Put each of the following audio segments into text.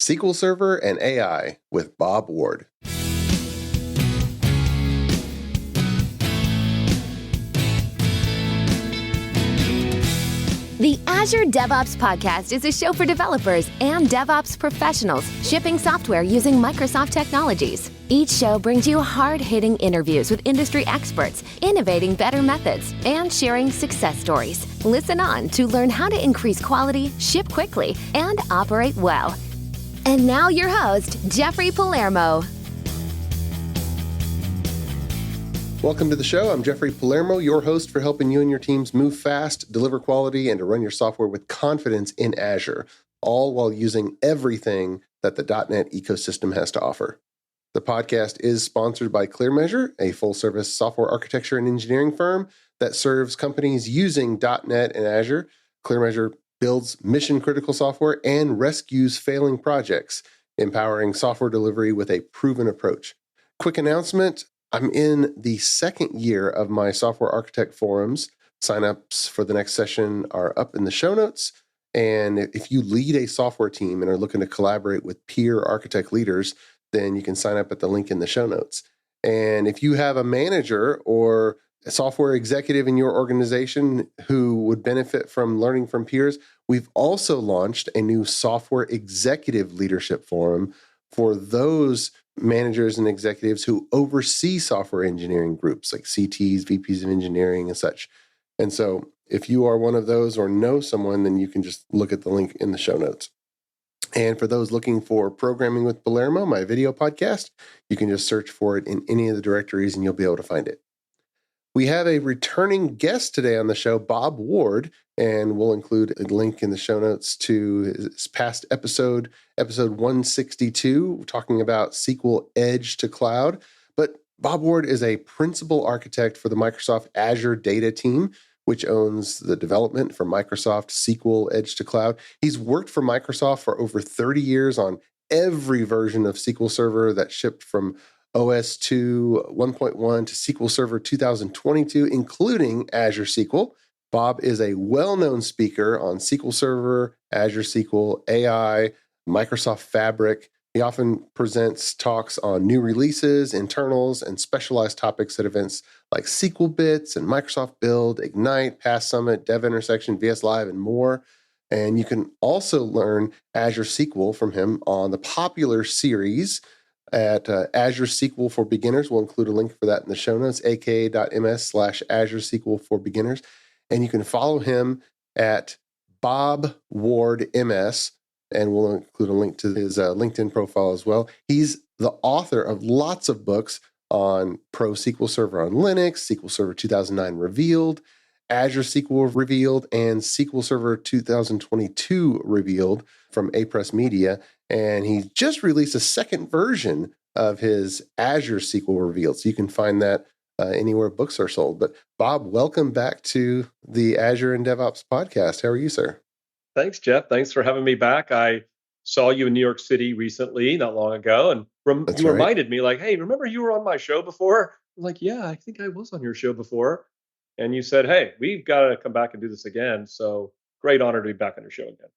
SQL Server and AI with Bob Ward. The Azure DevOps Podcast is a show for developers and DevOps professionals shipping software using Microsoft technologies. Each show brings you hard-hitting interviews with industry experts, innovating better methods, and sharing success stories. Listen on to learn how to increase quality, ship quickly, and operate well. And now your host, Jeffrey Palermo. Welcome to the show. I'm Jeffrey Palermo, your host for helping you and your teams move fast, deliver quality, and to run your software with confidence in Azure, all while using everything that the .NET ecosystem has to offer. The podcast is sponsored by ClearMeasure, a full-service software architecture and engineering firm that serves companies using .NET and Azure. ClearMeasure builds mission-critical software and rescues failing projects, empowering software delivery with a proven approach. Quick announcement. I'm in the second year of my Software Architect Forums. Signups for the next session are up in the show notes. And if you lead a software team and are looking to collaborate with peer architect leaders, then you can sign up at the link in the show notes. And if you have a manager or a software executive in your organization who would benefit from learning from peers, we've also launched a new Software Executive Leadership Forum for those managers and executives who oversee software engineering groups like CTs, VPs of engineering, and such. And so if you are one of those or know someone, then you can just look at the link in the show notes. And for those looking for Programming with Palermo, my video podcast, you can just search for it in any of the directories and you'll be able to find it. We have a returning guest today on the show, Bob Ward, and we'll include a link in the show notes to his past episode 162, talking about SQL Edge to Cloud. But Bob Ward is a principal architect for the Microsoft Azure Data Team, which owns the development for Microsoft SQL Edge to Cloud. He's worked for Microsoft for over 30 years on every version of SQL Server that shipped from OS 2 1.1 to SQL Server 2022, including Azure SQL. Bob is a well-known speaker on SQL Server, Azure SQL, AI, Microsoft Fabric. He often presents talks on new releases, internals, and specialized topics at events like SQL Bits and Microsoft Build, Ignite, Past Summit, Dev Intersection, VS Live, and more. And you can also learn Azure SQL from him on the popular series at Azure SQL for Beginners. We'll include a link for that in the show notes, aka.ms/Azure SQL for Beginners. And you can follow him at Bob Ward MS, and we'll include a link to his LinkedIn profile as well. He's the author of lots of books on Pro SQL Server on Linux, SQL Server 2009 Revealed, Azure SQL Revealed, and SQL Server 2022 Revealed from A-Press Media. And he just released a second version of his Azure SQL Revealed. So you can find that anywhere books are sold. But Bob, welcome back to the Azure and DevOps podcast. How are you, sir? Thanks, Jeff. Thanks for having me back. I saw you in New York City recently, not long ago, and you reminded me, like, hey, remember you were on my show before? I'm like, yeah, I think I was on your show before. And you said, hey, we've got to come back and do this again. So great honor to be back on your show again.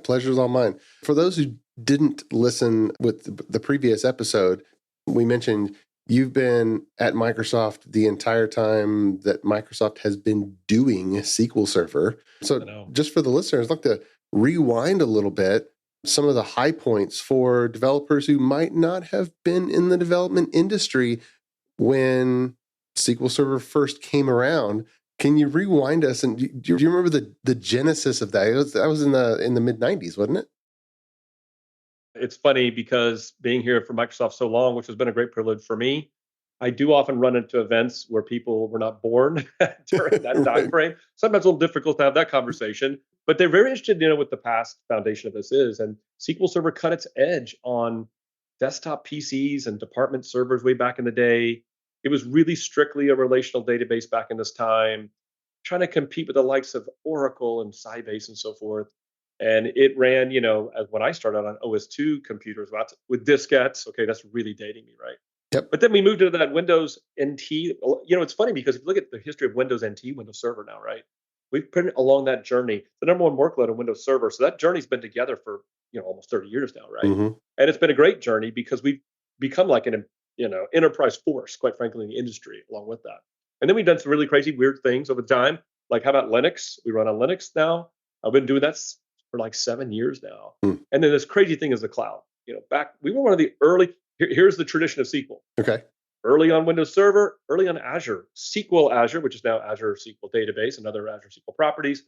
Pleasure's all mine. For those who didn't listen with the previous episode, we mentioned you've been at Microsoft the entire time that Microsoft has been doing SQL Server. So just for the listeners, I'd like to rewind a little bit some of the high points for developers who might not have been in the development industry when SQL Server first came around. Can you rewind us? And do you remember the genesis of that? That was in the mid 90s, wasn't it? It's funny because being here for Microsoft so long, which has been a great privilege for me, I do often run into events where people were not born during that time frame. Sometimes it's a little difficult to have that conversation, but they're very interested in what the past foundation of this is. And SQL Server cut its edge on desktop PCs and department servers way back in the day. It was really strictly a relational database back in this time, trying to compete with the likes of Oracle and Sybase and so forth. And it ran, as when I started on OS 2 computers with diskettes. Okay, that's really dating me, right? Yep. But then we moved into that Windows NT. It's funny because if you look at the history of Windows NT, Windows Server now, right? We've been along that journey, the number one workload on Windows Server. So that journey's been together for almost 30 years now, right? Mm-hmm. And it's been a great journey because we've become like an enterprise force, quite frankly, in the industry along with that. And then we've done some really crazy, weird things over time. Like how about Linux? We run on Linux now. I've been doing that for like 7 years now. Mm. And then this crazy thing is the cloud. Back we were one of the early. Here's the tradition of SQL. Okay. Early on Windows Server, early on Azure. SQL Azure, which is now Azure SQL Database and other Azure SQL properties,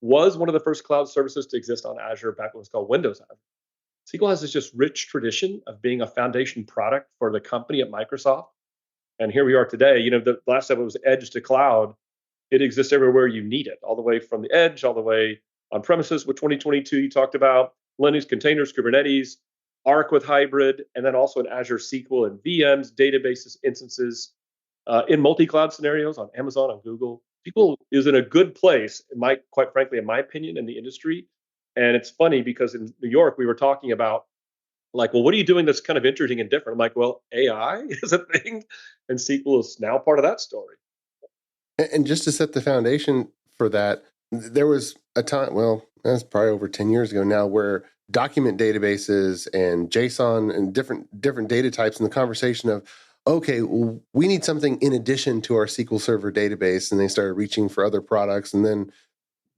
was one of the first cloud services to exist on Azure back when it was called Windows Azure. SQL has this just rich tradition of being a foundation product for the company at Microsoft. And here we are today. The last step was edge to cloud. It exists everywhere you need it, all the way from the edge, all the way on premises with 2022 you talked about, Linux, containers, Kubernetes, Arc with hybrid, and then also in Azure SQL and VMs, databases, instances, in multi-cloud scenarios on Amazon, on Google. SQL is in a good place, quite frankly, in my opinion, in the industry. And it's funny because in New York, we were talking about like, well, what are you doing that's kind of interesting and different? I'm like, well, AI is a thing, and SQL is now part of that story. And just to set the foundation for that, there was a time, well, that's probably over 10 years ago now, where document databases and JSON and different data types, and the conversation of, okay, well, we need something in addition to our SQL Server database, and they started reaching for other products, and then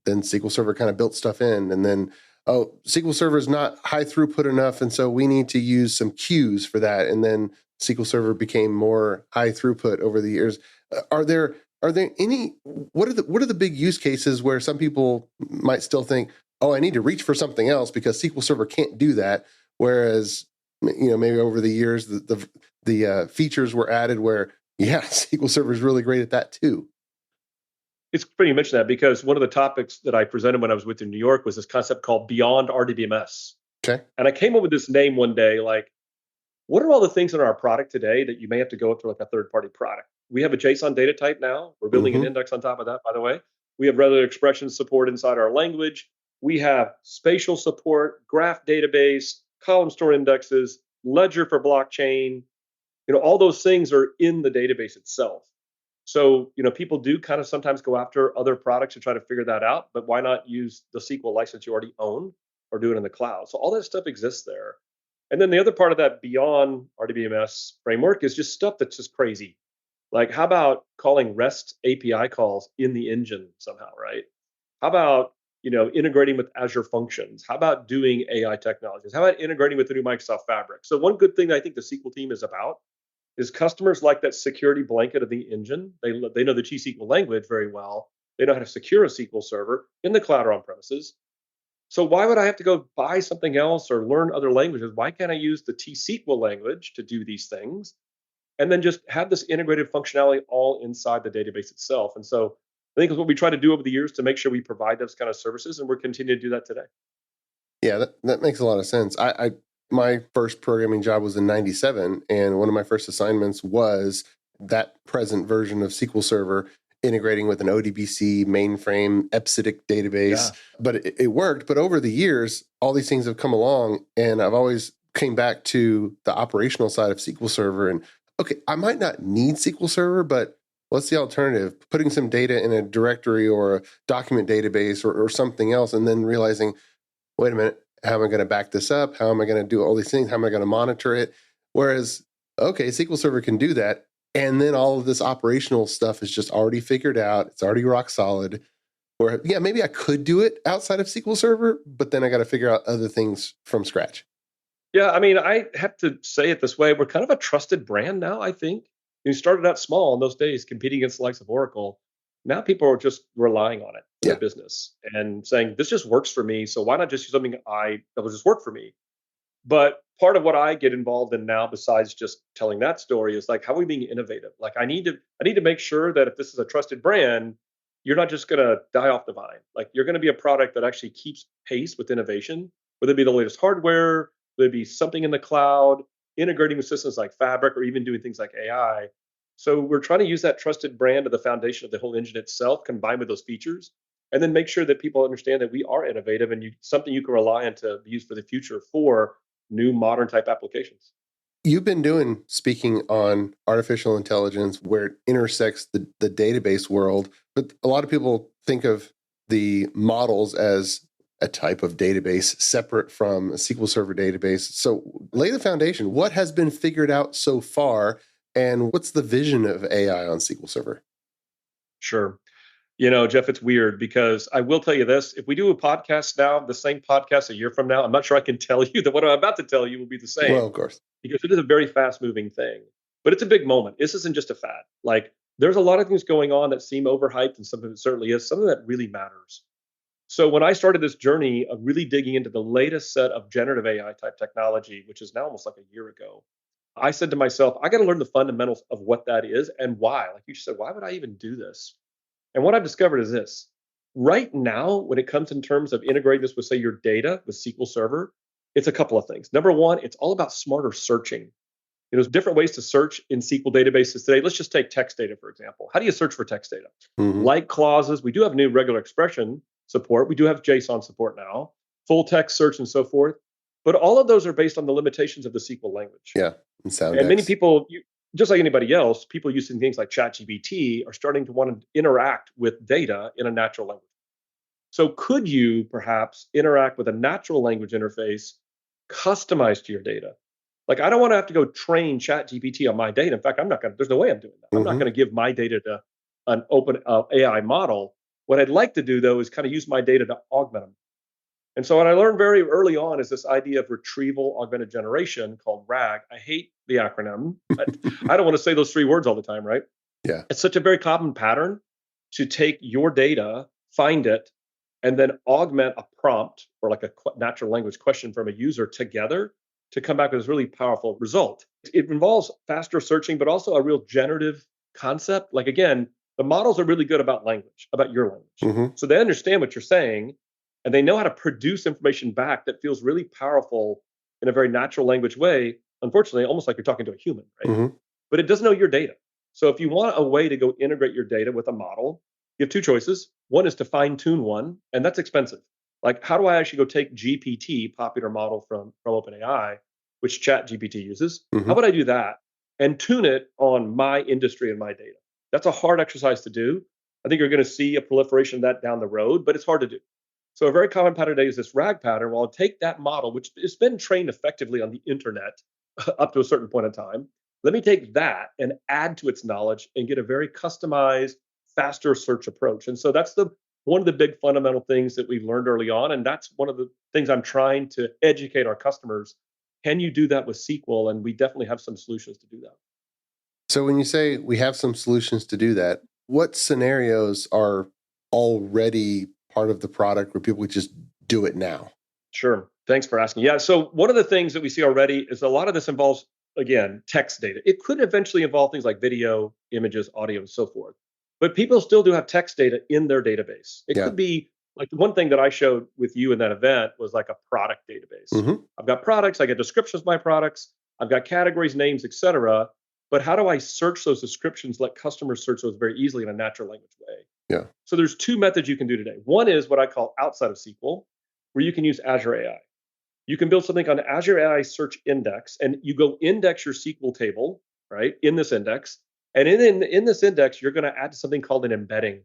SQL Server kind of built stuff in, and then, oh, SQL Server is not high throughput enough, and so we need to use some queues for that, and then SQL Server became more high throughput over the years. Are there any, what are the big use cases where some people might still think, oh, I need to reach for something else because SQL Server can't do that, whereas maybe over the years the features were added where SQL Server is really great at that too. It's funny you mention that because one of the topics that I presented when I was with you in New York was this concept called Beyond RDBMS. Okay. And I came up with this name one day, like, what are all the things in our product today that you may have to go through like a third-party product? We have a JSON data type now. We're building an index on top of that, by the way. We have regular expression support inside our language. We have spatial support, graph database, column store indexes, ledger for blockchain. All those things are in the database itself. So, people do kind of sometimes go after other products to try to figure that out, but why not use the SQL license you already own or do it in the cloud? So all that stuff exists there. And then the other part of that beyond RDBMS framework is just stuff that's just crazy. Like, how about calling REST API calls in the engine somehow, right? How about, integrating with Azure functions? How about doing AI technologies? How about integrating with the new Microsoft Fabric? So one good thing that I think the SQL team is about is customers like that security blanket of the engine. They know the T-SQL language very well. They know how to secure a SQL server in the cloud or on premises. So why would I have to go buy something else or learn other languages? Why can't I use the T-SQL language to do these things? And then just have this integrated functionality all inside the database itself. And so I think it's what we try to do over the years to make sure we provide those kind of services, and we're continuing to do that today. Yeah, that makes a lot of sense. My first programming job was in '97, and one of my first assignments was that present version of SQL Server integrating with an ODBC mainframe EPSIDIC database. Yeah. But it worked. But over the years, all these things have come along, and I've always came back to the operational side of SQL Server. And okay, I might not need SQL Server, but what's the alternative? Putting some data in a directory or a document database or something else, and then realizing, wait a minute, how am I going to back this up? How am I going to do all these things? How am I going to monitor it? Whereas, okay, SQL Server can do that. And then all of this operational stuff is just already figured out. It's already rock solid. Or, yeah, maybe I could do it outside of SQL Server, but then I got to figure out other things from scratch. Yeah, I mean, I have to say it this way. We're kind of a trusted brand now, I think. We started out small in those days, competing against the likes of Oracle. Now people are just relying on it in their business and saying, this just works for me. So why not just use something that will just work for me? But part of what I get involved in now, besides just telling that story, is like, how are we being innovative? Like, I need to make sure that if this is a trusted brand, you're not just going to die off the vine. Like, you're going to be a product that actually keeps pace with innovation, whether it be the latest hardware, whether it be something in the cloud, integrating with systems like Fabric, or even doing things like AI. So we're trying to use that trusted brand of the foundation of the whole engine itself, combined with those features, and then make sure that people understand that we are innovative and something you can rely on to use for the future for new modern type applications. You've been speaking on artificial intelligence, where it intersects the database world, but a lot of people think of the models as a type of database separate from a SQL Server database. So lay the foundation. What has been figured out so far, and what's the vision of AI on SQL Server? Sure. Jeff, it's weird because I will tell you this. If we do a podcast now, the same podcast a year from now, I'm not sure I can tell you that what I'm about to tell you will be the same. Well, of course. Because it is a very fast moving thing. But it's a big moment. This isn't just a fad. Like, there's a lot of things going on that seem overhyped, and something that certainly is, something that really matters. So when I started this journey of really digging into the latest set of generative AI type technology, which is now almost like a year ago, I said to myself, I got to learn the fundamentals of what that is and why. Like you said, why would I even do this? And what I've discovered is this. Right now, when it comes in terms of integrating this with, say, your data with SQL Server, it's a couple of things. Number one, it's all about smarter searching. There's different ways to search in SQL databases today. Let's just take text data, for example. How do you search for text data? Like clauses, we do have new regular expression support. We do have JSON support now, full text search and so forth. But all of those are based on the limitations of the SQL language. Yeah, and many people, just like anybody else, people using things like ChatGPT are starting to want to interact with data in a natural language. So could you perhaps interact with a natural language interface customized to your data? Like, I don't want to have to go train ChatGPT on my data. In fact, there's no way I'm doing that. I'm not going to give my data to an open AI model. What I'd like to do, though, is kind of use my data to augment them. And so what I learned very early on is this idea of retrieval augmented generation called RAG. I hate the acronym, but I don't want to say those three words all the time, right? Yeah. It's such a very common pattern to take your data, find it, and then augment a prompt or like a natural language question from a user together to come back with this really powerful result. It involves faster searching, but also a real generative concept. Like, again, the models are really good about language, about your language. So they understand what you're saying, and they know how to produce information back that feels really powerful in a very natural language way. Unfortunately, almost like you're talking to a human, right? But it doesn't know your data. So if you want a way to go integrate your data with a model, you have two choices. One is to fine tune one, and that's expensive. Like, how do I actually go take GPT, popular model from OpenAI, which ChatGPT uses? How would I do that and tune it on my industry and my data? That's a hard exercise to do. I think you're going to see a proliferation of that down the road, but it's hard to do. So a very common pattern today is this RAG pattern. Well, I'll take that model, which has been trained effectively on the internet up to a certain point in time. Let me take that and add to its knowledge and get a very customized, faster search approach. And so that's one of the big fundamental things that we've learned early on. And that's one of the things I'm trying to educate our customers. Can you do that with SQL? And we definitely have some solutions to do that. So when you say we have some solutions to do that, what scenarios are already part of the product where people would just do it now? Sure. Thanks for asking. Yeah. So one of the things that we see already is a lot of this involves, again, text data. It could eventually involve things like video, images, audio, and so forth. But people still do have text data in their database. It could be like the one thing that I showed with you in that event was like a product database. I've got products, I get descriptions of my products, I've got categories, names, etc. But how do I search those descriptions, let customers search those very easily in a natural language way? Yeah. So there's two methods you can do today. One is what I call outside of SQL, where you can use Azure AI. You can build something on Azure AI Search Index, and you go index your SQL table, right, in this index. And in this index, you're going to add something called an embedding,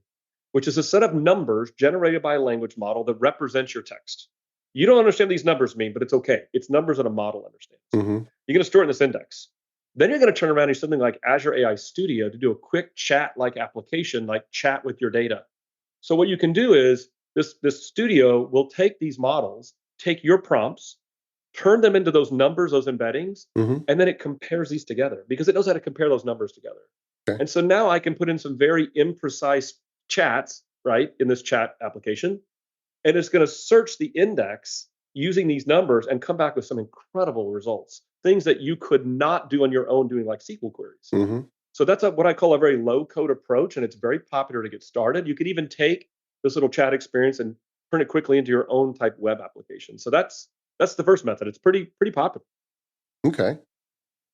which is a set of numbers generated by a language model that represents your text. You don't understand what these numbers mean, but it's okay. It's numbers that a model understands. You're going to store it in this index. Then you're going to turn around and use something like Azure AI Studio to do a quick chat-like application, like chat with your data. So what you can do is this studio will take these models, take your prompts, turn them into those numbers, those embeddings, and then it compares these together because it knows how to compare those numbers together. Okay. And so now I can put in some very imprecise chats, right, in this chat application, and it's going to search the index using these numbers and come back with some incredible results, things that you could not do on your own doing like SQL queries. So that's what I call a very low code approach, and it's very popular to get started. You could even take this little chat experience and turn it quickly into your own type web application. So that's the first method. It's pretty popular. Okay.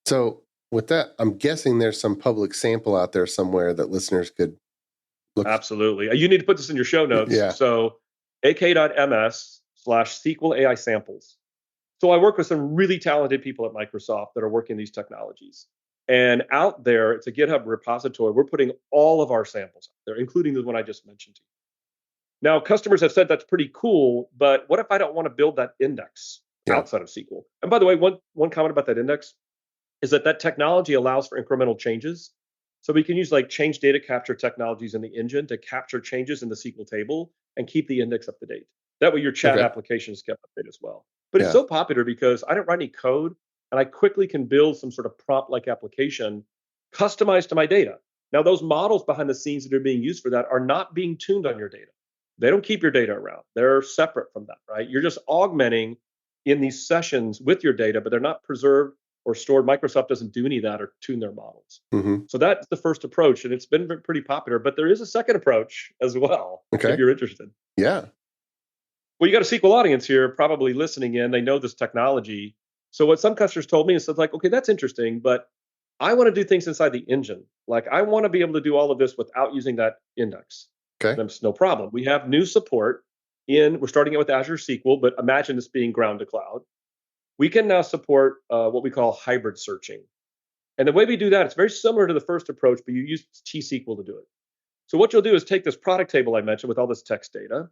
So with that, I'm guessing there's some public sample out there somewhere that listeners could look. Absolutely. You need to put this in your show notes. Yeah. So ak.ms/SQL AI samples. So I work with some really talented people at Microsoft that are working these technologies. And out there, it's a GitHub repository. We're putting all of our samples out there, including the one I just mentioned to you. Now, customers have said that's pretty cool, but what if I don't want to build that index Yeah. outside of SQL? And by the way, one comment about that index is that technology allows for incremental changes. So we can use like change data capture technologies in the engine to capture changes in the SQL table and keep the index up to date. That way your chat Okay. application is kept up to date as well. But it's Yeah. so popular because I don't write any code and I quickly can build some sort of prompt-like application customized to my data. Now, those models behind the scenes that are being used for that are not being tuned on your data. They don't keep your data around. They're separate from that, right? You're just augmenting in these sessions with your data, but they're not preserved or stored. Microsoft doesn't do any of that or tune their models. Mm-hmm. So that's the first approach, and it's been pretty popular. But there is a second approach as well, Okay. if you're interested. Yeah. Well, you got a SQL audience here probably listening in. They know this technology. So what some customers told me is like, okay, that's interesting, but I want to do things inside the engine. Like I want to be able to do all of this without using that index. Okay. That's no problem. We have new support we're starting it with Azure SQL, but imagine this being ground to cloud. We can now support what we call hybrid searching. And the way we do that, it's very similar to the first approach, but you use T-SQL to do it. So what you'll do is take this product table I mentioned with all this text data.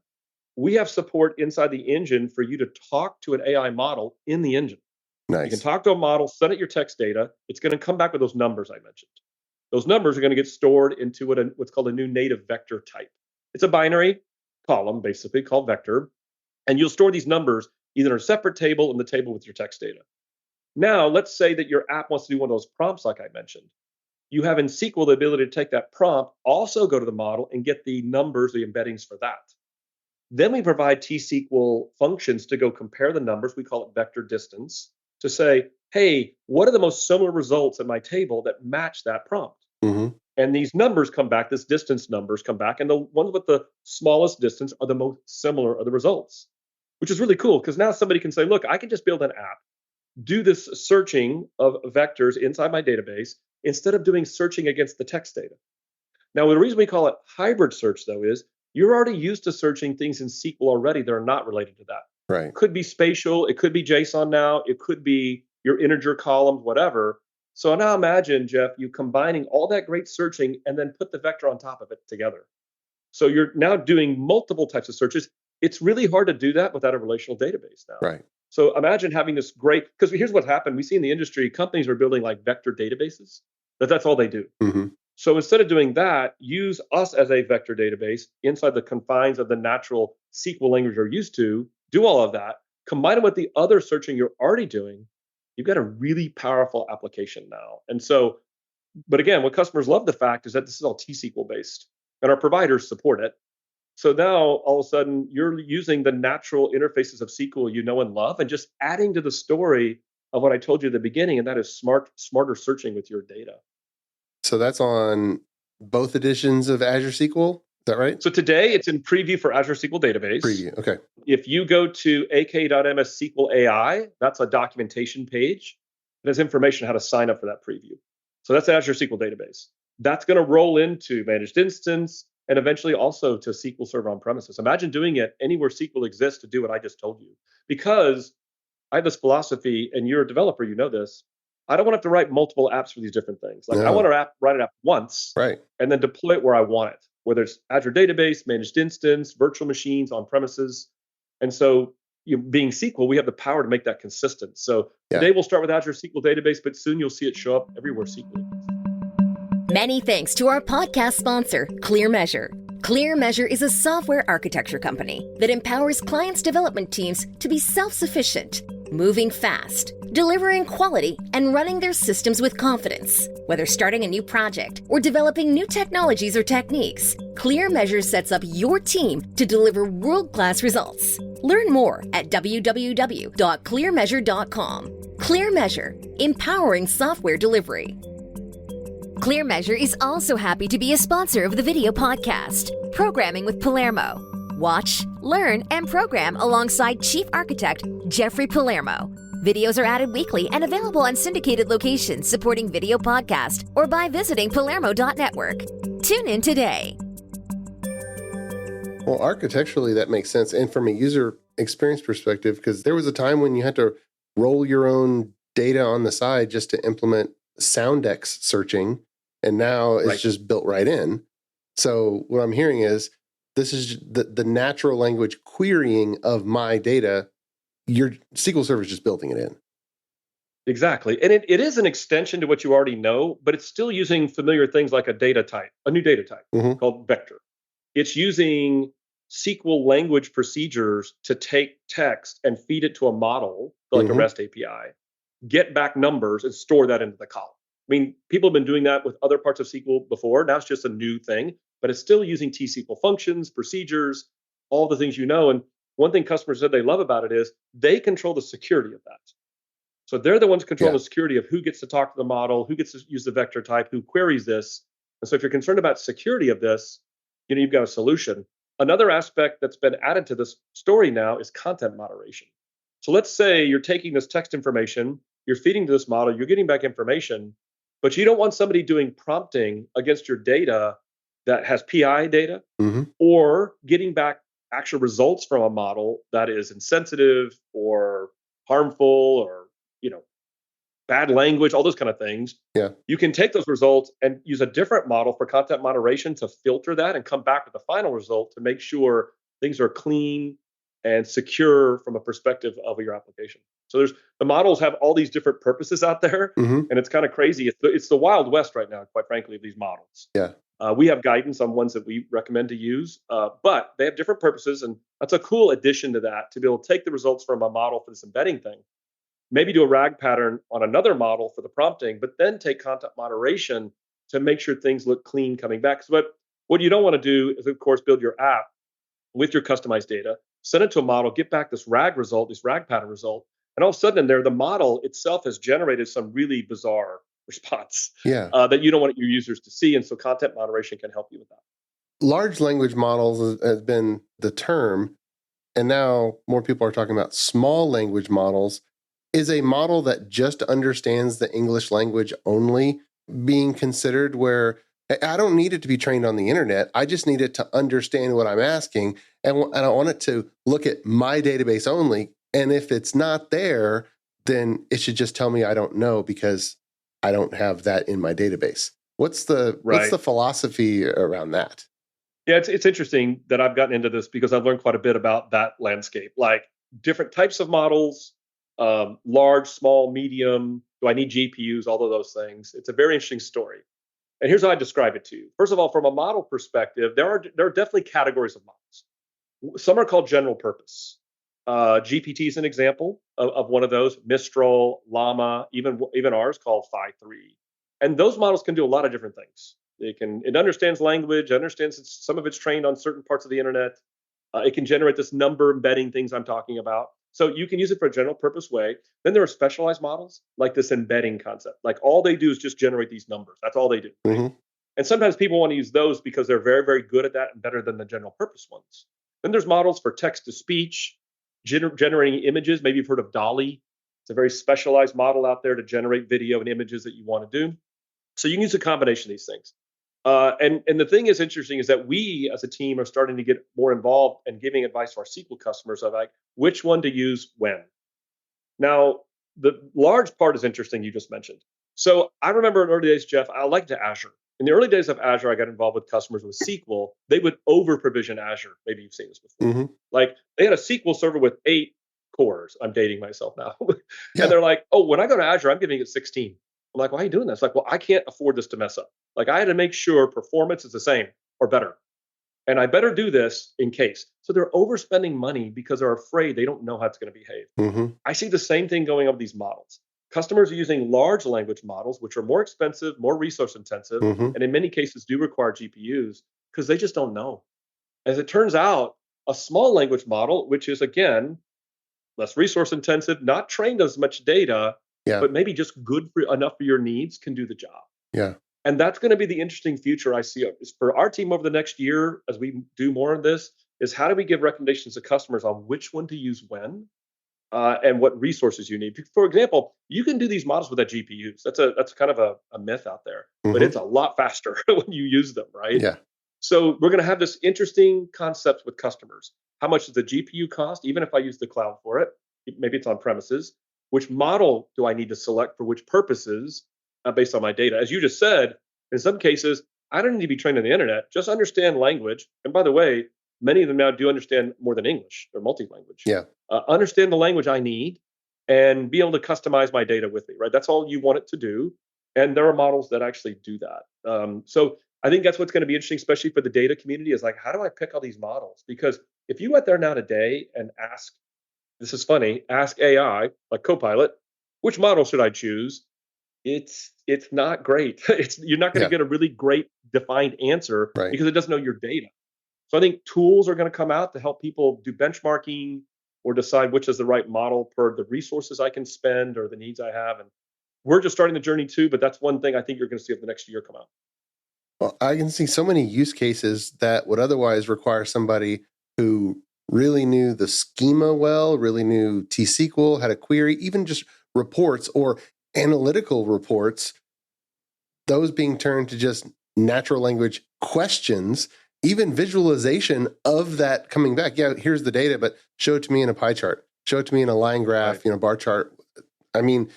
We have support inside the engine for you to talk to an AI model in the engine. Nice. You can talk to a model, send it your text data. It's going to come back with those numbers I mentioned. Those numbers are going to get stored into what's called a new native vector type. It's a binary column, basically, called vector. And you'll store these numbers either in a separate table in the table with your text data. Now, let's say that your app wants to do one of those prompts like I mentioned. You have in SQL the ability to take that prompt, also go to the model and get the numbers, the embeddings for that. Then we provide T-SQL functions to go compare the numbers. We call it vector distance to say, hey, what are the most similar results in my table that match that prompt? Mm-hmm. And these numbers come back, this distance numbers come back, and the ones with the smallest distance are the most similar of the results, which is really cool because now somebody can say, look, I can just build an app, do this searching of vectors inside my database instead of doing searching against the text data. Now, the reason we call it hybrid search, though, is you're already used to searching things in SQL already that are not related to that. Right. It could be spatial, it could be JSON now, it could be your integer columns, whatever. So now imagine, Jeff, you combining all that great searching and then put the vector on top of it together. So you're now doing multiple types of searches. It's really hard to do that without a relational database now. Right. So imagine having this great, because here's what happened. We see in the industry, companies are building like vector databases. That's all they do. Mm-hmm. So instead of doing that, use us as a vector database inside the confines of the natural SQL language you're used to, do all of that, combine it with the other searching you're already doing, you've got a really powerful application now. And so, but again, what customers love the fact is that this is all T-SQL based and our providers support it. So now all of a sudden you're using the natural interfaces of SQL you know and love and just adding to the story of what I told you at the beginning, and that is smarter searching with your data. So that's on both editions of Azure SQL. Is that right? So today it's in preview for Azure SQL Database. Preview. Okay. If you go to ak.ms SQL AI, that's a documentation page. It has information how to sign up for that preview. So that's Azure SQL Database. That's going to roll into managed instance and eventually also to SQL Server on premises. Imagine doing it anywhere SQL exists to do what I just told you. Because I have this philosophy, and you're a developer, you know this. I don't want to have to write multiple apps for these different things. Like I want to write an app once, right, and then deploy it where I want it, whether it's Azure Database, managed instance, virtual machines, on premises. And so, being SQL, we have the power to make that consistent. So today we'll start with Azure SQL Database, but soon you'll see it show up everywhere SQL exists. Many thanks to our podcast sponsor, ClearMeasure. ClearMeasure is a software architecture company that empowers clients' development teams to be self-sufficient, moving fast, delivering quality, and running their systems with confidence. Whether starting a new project or developing new technologies or techniques, ClearMeasure sets up your team to deliver world-class results. Learn more at www.clearmeasure.com. ClearMeasure, empowering software delivery. ClearMeasure is also happy to be a sponsor of the video podcast, Programming with Palermo. Watch, learn, and program alongside Chief Architect Jeffrey Palermo. Videos are added weekly and available on syndicated locations supporting video podcast or by visiting palermo.network. Tune in today. Well, architecturally, that makes sense. And from a user experience perspective, because there was a time when you had to roll your own data on the side just to implement Soundex searching. And now it's just built right in. So what I'm hearing is this is the natural language querying of my data. Your SQL Server is just building it in. Exactly. And it is an extension to what you already know, but it's still using familiar things like a data type, a new data type Mm-hmm. called vector. It's using SQL language procedures to take text and feed it to a model, like a REST API, get back numbers and store that into the column. I mean, people have been doing that with other parts of SQL before. Now it's just a new thing, but it's still using T-SQL functions, procedures, all the things you know. And one thing customers said they love about it is they control the security of that. So they're the ones controlling the security of who gets to talk to the model, who gets to use the vector type, who queries this. And so if you're concerned about security of this, you've got a solution. Another aspect that's been added to this story now is content moderation. So let's say you're taking this text information, you're feeding to this model, you're getting back information, but you don't want somebody doing prompting against your data that has PI data or getting back actual results from a model that is insensitive or harmful or bad language, all those kind of things. Yeah. You can take those results and use a different model for content moderation to filter that and come back with the final result to make sure things are clean and secure from a perspective of your application. So the models have all these different purposes out there, and it's kind of crazy. It's the Wild West right now, quite frankly, of these models. Yeah. We have guidance on ones that we recommend to use, but they have different purposes, and that's a cool addition to that, to be able to take the results from a model for this embedding thing, maybe do a RAG pattern on another model for the prompting, but then take content moderation to make sure things look clean coming back. So what you don't want to do is, of course, build your app with your customized data, send it to a model, get back this RAG result, this RAG pattern result, and all of a sudden in there, the model itself has generated some really bizarre response that you don't want your users to see. And so content moderation can help you with that. Large language models has been the term, and now more people are talking about small language models. Is a model that just understands the English language only being considered, where I don't need it to be trained on the internet. I just need it to understand what I'm asking. And I want it to look at my database only. And if it's not there, then it should just tell me I don't know because I don't have that in my database. What's the philosophy around that? Yeah, it's interesting that I've gotten into this because I've learned quite a bit about that landscape, like different types of models. Large, small, medium, do I need GPUs, all of those things. It's a very interesting story. And here's how I describe it to you. First of all, from a model perspective, there are definitely categories of models. Some are called general purpose. GPT is an example of one of those. Mistral, Llama, even ours called Phi-3. And those models can do a lot of different things. It understands language, some of it's trained on certain parts of the internet. It can generate this number embedding things I'm talking about. So you can use it for a general purpose way. Then there are specialized models like this embedding concept. Like all they do is just generate these numbers. That's all they do. Right? And sometimes people want to use those because they're very, very good at that and better than the general purpose ones. Then there's models for text to speech, generating images. Maybe you've heard of DALL-E. It's a very specialized model out there to generate video and images that you want to do. So you can use a combination of these things. And the thing is interesting is that we as a team are starting to get more involved and giving advice to our SQL customers of like which one to use when. Now, the large part is interesting you just mentioned. So I remember in early days, Jeff, I liked Azure. In the early days of Azure, I got involved with customers with SQL. They would over provision Azure. Maybe you've seen this before. Like they had a SQL server with 8 cores. I'm dating myself now. And they're like, oh, when I go to Azure, I'm giving it 16. I'm like, why are you doing this? It's like, well, I can't afford this to mess up. Like I had to make sure performance is the same or better. And I better do this in case. So they're overspending money because they're afraid they don't know how it's going to behave. I see the same thing going on with these models. Customers are using large language models, which are more expensive, more resource intensive, and in many cases do require GPUs because they just don't know. As it turns out, a small language model, which is again, less resource intensive, not trained as much data, but maybe just good enough for your needs, can do the job. Yeah. And that's going to be the interesting future I see is for our team over the next year as we do more of this, is how do we give recommendations to customers on which one to use when and what resources you need. For example, you can do these models without GPUs. That's kind of a myth out there, but it's a lot faster when you use them, right? Yeah. So we're going to have this interesting concept with customers. How much does the GPU cost? Even if I use the cloud for it, maybe it's on premises. Which model do I need to select for which purposes based on my data? As you just said, in some cases, I don't need to be trained on the internet. Just understand language. And by the way, many of them now do understand more than English. They're multi-language. Yeah. Understand the language I need and be able to customize my data with me, right? That's all you want it to do. And there are models that actually do that. So I think that's what's going to be interesting, especially for the data community, is like, how do I pick all these models? Because if you went there now today and ask, this is funny, ask AI, like Copilot, which model should I choose? It's not great. You're not going to Yeah. get a really great defined answer Right. because it doesn't know your data. So I think tools are going to come out to help people do benchmarking or decide which is the right model per the resources I can spend or the needs I have. And we're just starting the journey too, but that's one thing I think you're going to see over the next year come out. Well, I can see so many use cases that would otherwise require somebody who really knew the schema well, really knew T-SQL, had a query, even just reports or analytical reports, those being turned to just natural language questions, even visualization of that coming back. Yeah, here's the data, but show it to me in a pie chart, show it to me in a line graph, Right. bar chart. I mean,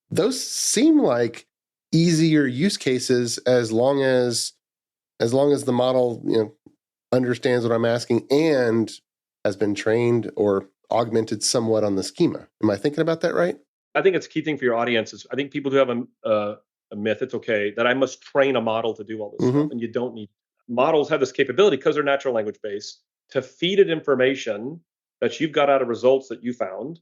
those seem like easier use cases as long as the model, understands what I'm asking and has been trained or augmented somewhat on the schema. Am I thinking about that right? I think it's a key thing for your audience is I think people do have a myth, it's okay, that I must train a model to do all this stuff. Mm-hmm. And you don't need. Models have this capability because they're natural language based to feed it information that you've got out of results that you found,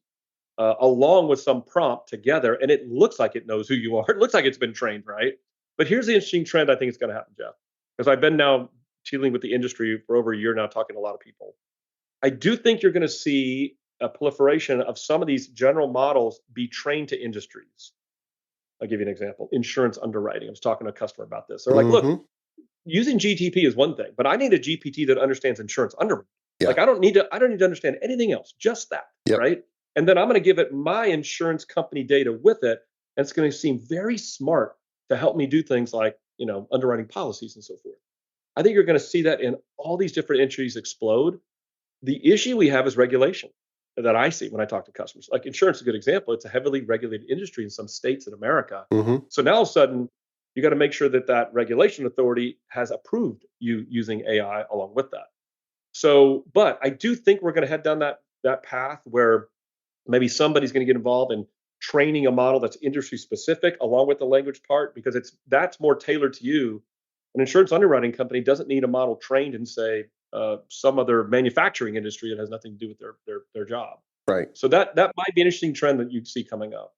along with some prompt together. And it looks like it knows who you are. It looks like it's been trained, right? But here's the interesting trend I think is going to happen, Jeff, because I've been now dealing with the industry for over a year now, talking to a lot of people. I do think you're going to see a proliferation of some of these general models be trained to industries. I'll give you an example. Insurance underwriting. I was talking to a customer about this. They're like, Mm-hmm. look, using GTP is one thing, but I need a GPT that understands insurance underwriting. Yeah. Like I don't need to understand anything else, just that. Yep. Right. And then I'm going to give it my insurance company data with it. And it's going to seem very smart to help me do things like, underwriting policies and so forth. I think you're going to see that in all these different industries explode. The issue we have is regulation that I see when I talk to customers. Like insurance is a good example. It's a heavily regulated industry in some states in America. Mm-hmm. So now all of a sudden, you got to make sure that that regulation authority has approved you using AI along with that. So, but I do think we're going to head down that path where maybe somebody's going to get involved in training a model that's industry specific along with the language part because that's more tailored to you. An insurance underwriting company doesn't need a model trained in, say, some other manufacturing industry that has nothing to do with their job. Right. So that might be an interesting trend that you see coming up.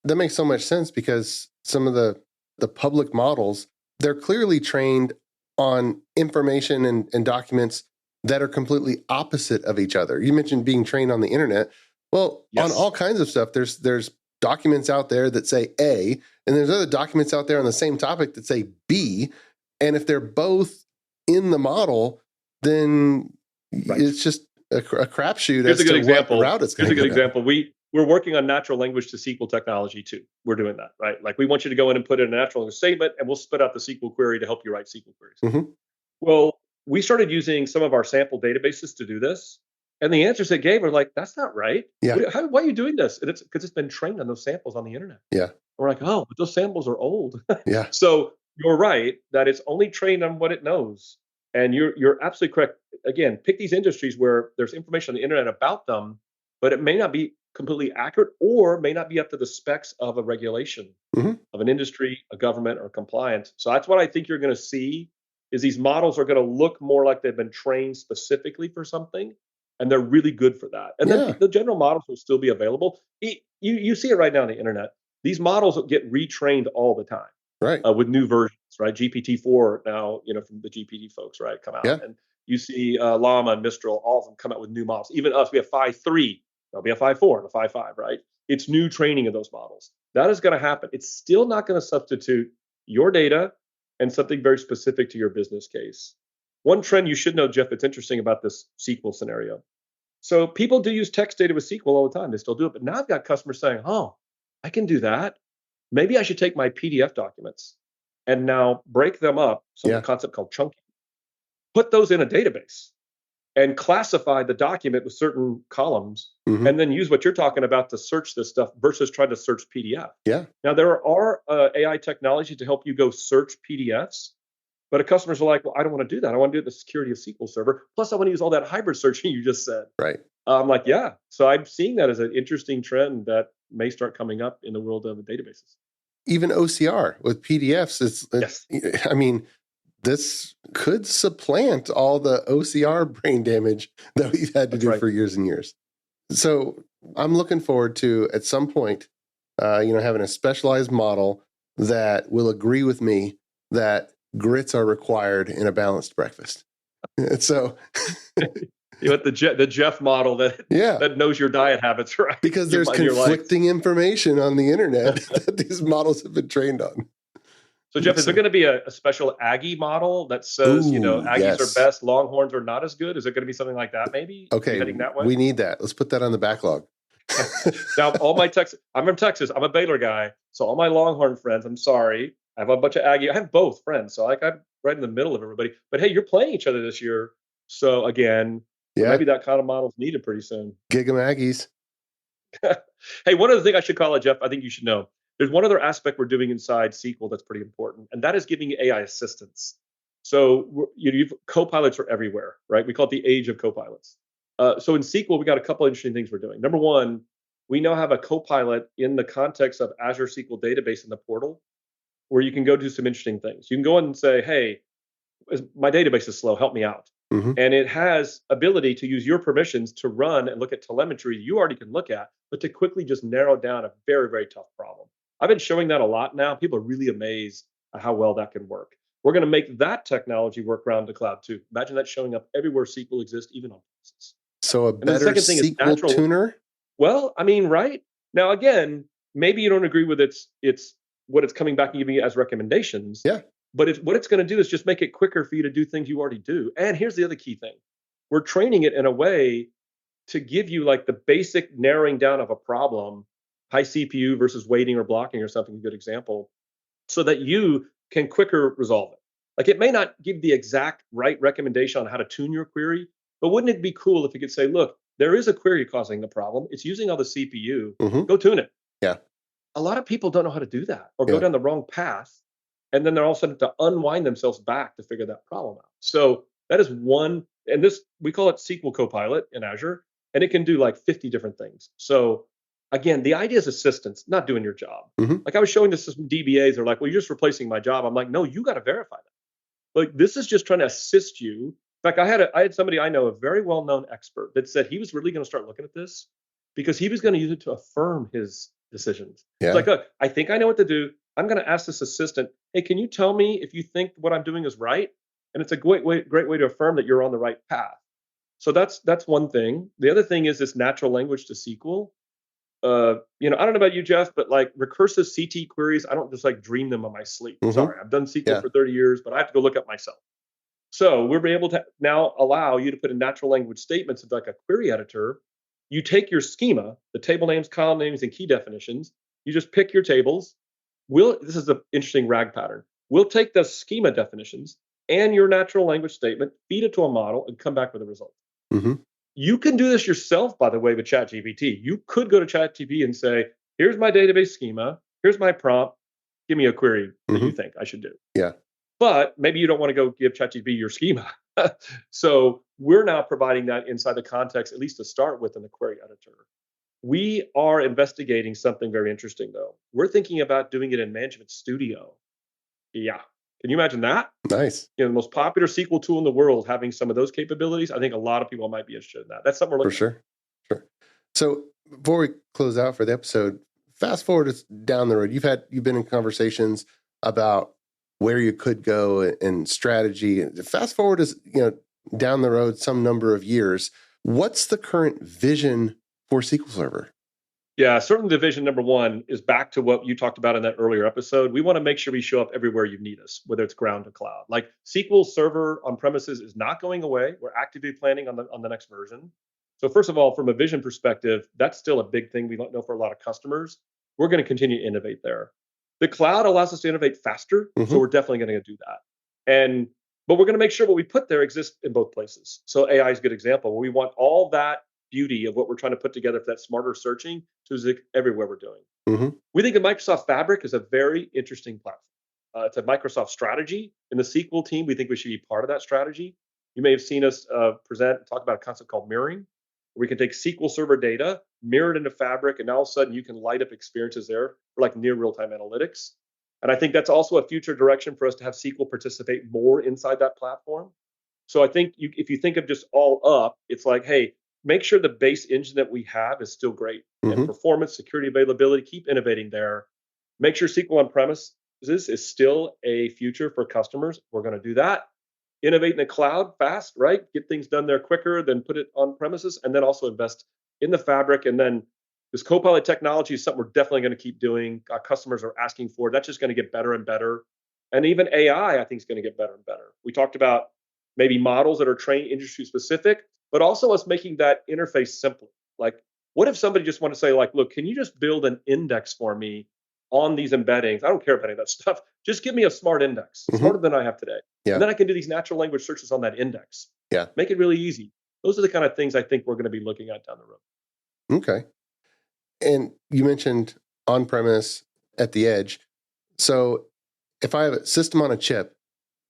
That makes so much sense because some of the public models, they're clearly trained on information and documents that are completely opposite of each other. You mentioned being trained on the internet. Well, Yes. on all kinds of stuff, there's documents out there that say A, and there's other documents out there on the same topic that say B. And if they're both in the model, then Right. it's just a crapshoot Here's as a good to example. what route it's going Here's to a go good down. example. We're working on natural language to SQL technology too. We're doing that, right? Like we want you to go in and put in a natural language statement, and we'll spit out the SQL query to help you write SQL queries. Mm-hmm. Well, we started using some of our sample databases to do this, and the answers it gave are like, "That's not right. Yeah. Why are you doing this?" And it's because it's been trained on those samples on the internet. Yeah. And we're like, "Oh, but those samples are old." Yeah. So you're right that it's only trained on what it knows. And you're absolutely correct. Again, pick these industries where there's information on the internet about them, but it may not be completely accurate or may not be up to the specs of a regulation Mm-hmm. of an industry, a government, or compliance. So that's what I think you're going to see is these models are going to look more like they've been trained specifically for something, and they're really good for that. And Yeah. then the general models will still be available. You see it right now on the internet. These models get retrained all the time. Right. With new versions, right? GPT-4 now, from the GPT folks, right, come out. Yeah. And you see Llama and Mistral, all of them come out with new models. Even us, we have 5.3, there'll be a 5.4 and a 5.5, right? It's new training of those models. That is going to happen. It's still not going to substitute your data and something very specific to your business case. One trend you should know, Jeff, it's interesting about this SQL scenario. So people do use text data with SQL all the time. They still do it. But now I've got customers saying, oh, I can do that. Maybe I should take my PDF documents and now break them up, some concept called chunking, put those in a database and classify the document with certain columns, Mm-hmm. and then use what you're talking about to search this stuff versus trying to search PDF. Yeah. Now, there are AI technology to help you go search PDFs, But customers are like, well, I don't want to do that. I want to do the security of SQL Server. Plus, I want to use all that hybrid searching you just said. Right. I'm like, yeah. So I'm seeing that as an interesting trend that may start coming up in the world of databases. Even OCR with PDFs, Yes. I mean, this could supplant all the OCR brain damage that we've had to That's do right. for years and years. So I'm looking forward to, at some point, having a specialized model that will agree with me that grits are required in a balanced breakfast. So, You want the Jeff model that that knows your diet habits, right? Because there's conflicting information on the internet that these models have been trained on. So, Jeff, is there going to be a special Aggie model that says, Aggies are best, Longhorns are not as good? Is it going to be something like that, maybe? Okay, heading that way? We need that. Let's put that on the backlog. Now, I'm from Texas. I'm a Baylor guy. So all my Longhorn friends, I'm sorry. I have a bunch of Aggie. I have both friends. So I'm right in the middle of everybody. But hey, you're playing each other this year. So again, maybe that kind of model is needed pretty soon. Gig 'em Aggies. Hey, one other thing I should call it, Jeff, I think you should know. There's one other aspect we're doing inside SQL that's pretty important, and that is giving AI assistance. So copilots are everywhere, right? We call it the age of copilots. So in SQL, we got a couple interesting things we're doing. Number one, we now have a copilot in the context of Azure SQL database in the portal, where you can go do some interesting things. You can go in and say, hey, my database is slow, help me out. Mm-hmm. And it has ability to use your permissions to run and look at telemetry you already can look at, but to quickly just narrow down a very, very tough problem. I've been showing that a lot now. People are really amazed at how well that can work. We're going to make that technology work around the cloud too. Imagine that showing up everywhere SQL exists, even on places. So a better SQL tuner? Well, I mean, right? Now, again, maybe you don't agree with it's what it's coming back and giving you as recommendations. Yeah. But what it's going to do is just make it quicker for you to do things you already do. And here's the other key thing. We're training it in a way to give you like the basic narrowing down of a problem, high CPU versus waiting or blocking or something, a good example, so that you can quicker resolve it. Like it may not give the exact right recommendation on how to tune your query, but wouldn't it be cool if you could say, look, there is a query causing the problem. It's using all the CPU. Mm-hmm. Go tune it. Yeah. A lot of people don't know how to do that or go down the wrong path. And then they're all of a sudden to unwind themselves back to figure that problem out. So that is one, and this, we call it SQL Copilot in Azure, and it can do like 50 different things. So again, the idea is assistance, not doing your job. Mm-hmm. Like I was showing this to some DBAs, they're like, well, you're just replacing my job. I'm like, no, you got to verify that. Like this is just trying to assist you. In fact, I had somebody I know, a very well-known expert, that said he was really going to start looking at this because he was going to use it to affirm his decisions. Yeah. It's like, look, I think I know what to do. I'm going to ask this assistant, hey, can you tell me if you think what I'm doing is right? And it's a great way to affirm that you're on the right path. So that's one thing. The other thing is this natural language to SQL. I don't know about you, Jeff, but like recursive CT queries, I don't just like dream them in my sleep. Mm-hmm. Sorry, I've done SQL for 30 years, but I have to go look up myself. So we're able to now allow you to put in natural language statements into like a query editor. You take your schema, the table names, column names, and key definitions. You just pick your tables. This is an interesting RAG pattern. We'll take the schema definitions and your natural language statement, feed it to a model, and come back with a result. Mm-hmm. You can do this yourself, by the way, with ChatGPT. You could go to ChatGPT and say, here's my database schema, here's my prompt, give me a query that you think I should do. Yeah. But maybe you don't want to go give ChatGPT your schema. So we're now providing that inside the context, at least to start with, in the query editor. We are investigating something very interesting, though. We're thinking about doing it in Management Studio. Yeah. Can you imagine that? Nice. The most popular SQL tool in the world having some of those capabilities. I think a lot of people might be interested in that. That's something we're looking for sure. So before we close out for the episode, fast forward down the road. You've been in conversations about where you could go and strategy. Fast forward down the road some number of years. What's the current vision for SQL Server? Yeah, certainly the vision number one is back to what you talked about in that earlier episode. We want to make sure we show up everywhere you need us, whether it's ground to cloud. Like SQL Server on premises is not going away. We're actively planning on the next version. So first of all, from a vision perspective, that's still a big thing we don't know for a lot of customers. We're going to continue to innovate there. The cloud allows us to innovate faster, so we're definitely going to do that. But we're going to make sure what we put there exists in both places. So AI is a good example where we want all that beauty of what we're trying to put together for that smarter searching to everywhere we're doing. We think the Microsoft Fabric is a very interesting platform. It's a Microsoft strategy. In the SQL team, we think we should be part of that strategy. You may have seen us present and talk about a concept called mirroring. We can take SQL Server data, mirror it into Fabric, and now all of a sudden you can light up experiences there for like near real-time analytics. And I think that's also a future direction for us to have SQL participate more inside that platform. So I think if you think of just all up, it's like, hey, make sure the base engine that we have is still great. And performance, security, availability, keep innovating there. Make sure SQL on-premise is still a future for customers. We're going to do that. Innovate in the cloud fast, right? Get things done there quicker, then put it on premises, and then also invest in the Fabric. And then this Copilot technology is something we're definitely going to keep doing. Our customers are asking for it. That's just going to get better and better. And even AI, I think, is going to get better and better. We talked about maybe models that are trained industry specific, but also us making that interface simpler. Like, what if somebody just want to say, like, look, can you just build an index for me on these embeddings? I don't care about any of that stuff. Just give me a smart index, smarter than I have today. Yeah. And then I can do these natural language searches on that index. Yeah. Make it really easy. Those are the kind of things I think we're going to be looking at down the road. Okay. And you mentioned on-premise at the edge. So if I have a system on a chip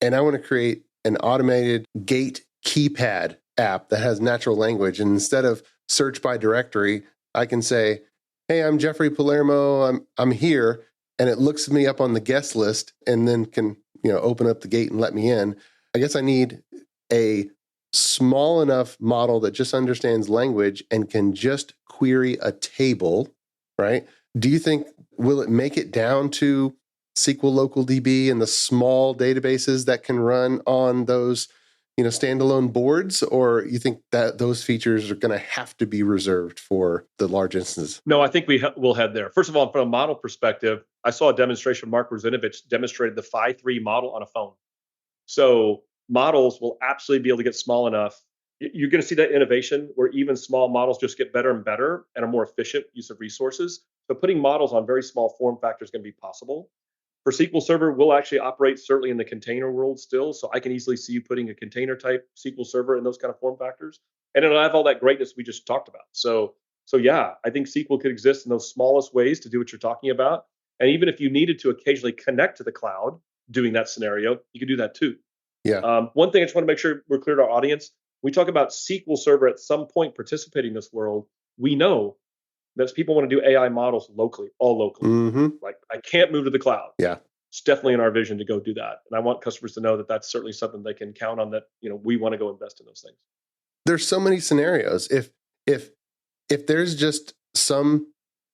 and I want to create an automated gate keypad app that has natural language, and instead of search by directory, I can say, hey, I'm Jeffrey Palermo, I'm here, and it looks me up on the guest list and then can, open up the gate and let me in. I guess I need a small enough model that just understands language and can just query a table, right? Do you think, will it make it down to SQL Local DB and the small databases that can run on those, standalone boards, or you think that those features are going to have to be reserved for the large instances? No, I think we'll head there. First of all, from a model perspective, I saw a demonstration. Mark Ruzinovich demonstrated the Phi-3 model on a phone. So models will absolutely be able to get small enough. You're going to see that innovation where even small models just get better and better and a more efficient use of resources. So putting models on very small form factors is going to be possible. For SQL Server, we'll actually operate certainly in the container world still. So I can easily see you putting a container type SQL Server in those kind of form factors. And it'll have all that greatness we just talked about. So yeah, I think SQL could exist in those smallest ways to do what you're talking about. And even if you needed to occasionally connect to the cloud doing that scenario, you could do that too. Yeah. One thing I just want to make sure we're clear to our audience, we talk about SQL Server at some point participating in this world. We know that people want to do AI models locally, all locally. Like, I can't move to the cloud. Yeah. It's definitely in our vision to go do that. And I want customers to know that that's certainly something they can count on, that, we want to go invest in those things. There's so many scenarios. If there's just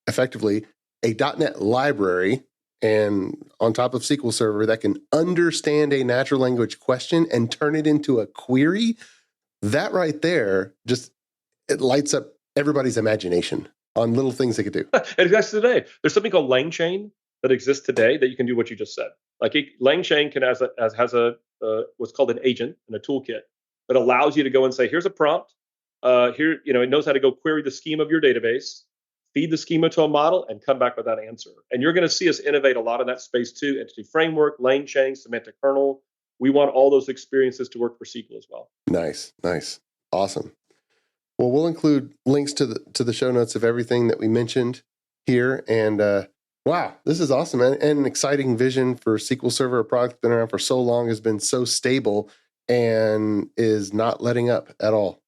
effectively a .NET library and on top of SQL Server that can understand a natural language question and turn it into a query, that right there it lights up everybody's imagination on little things they could do. It exists today. There's something called LangChain that exists today that you can do what you just said. Like, LangChain has what's called an agent and a toolkit that allows you to go and say, here's a prompt. Here, it knows how to go query the schema of your database, feed the schema to a model, and come back with that answer. And you're going to see us innovate a lot in that space too. Entity framework, LangChain, semantic kernel. We want all those experiences to work for SQL as well. Nice. Awesome. Well, we'll include links to the show notes of everything that we mentioned here. And wow, this is awesome, man. And an exciting vision for SQL Server, a product that's been around for so long, has been so stable and is not letting up at all.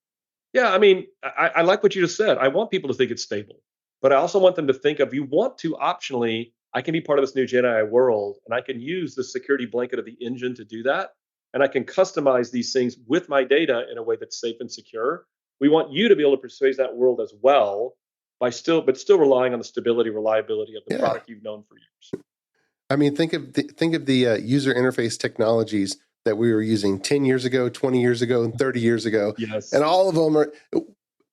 Yeah, I mean, I like what you just said. I want people to think it's stable, but I also want them to think of, you want to optionally, I can be part of this new Gen AI world, and I can use the security blanket of the engine to do that. And I can customize these things with my data in a way that's safe and secure. We want you to be able to persuade that world as well, but still relying on the stability, reliability of the product you've known for years. I mean, think of the user interface technologies that we were using 10 years ago, 20 years ago, and 30 years ago. Yes. And all of them are,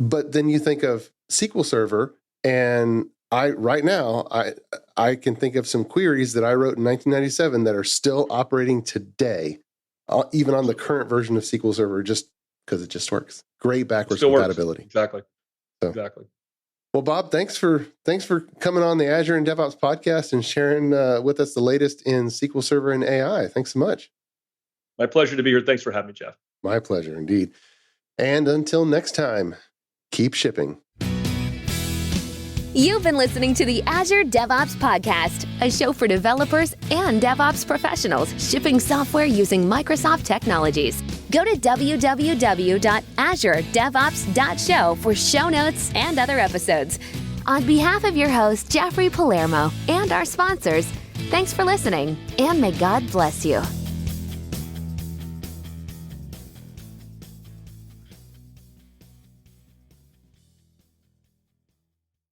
but then you think of SQL Server, and right now I can think of some queries that I wrote in 1997 that are still operating today, even on the current version of SQL Server, just because it just works. Great backwards compatibility. Exactly. So. Exactly. Well, Bob, thanks for coming on the Azure and DevOps podcast and sharing with us the latest in SQL Server and AI. Thanks so much. My pleasure to be here. Thanks for having me, Jeff. My pleasure indeed. And until next time, keep shipping. You've been listening to the Azure DevOps Podcast, a show for developers and DevOps professionals shipping software using Microsoft technologies. Go to www.azuredevops.show for show notes and other episodes. On behalf of your host, Jeffrey Palermo, and our sponsors, thanks for listening, and may God bless you.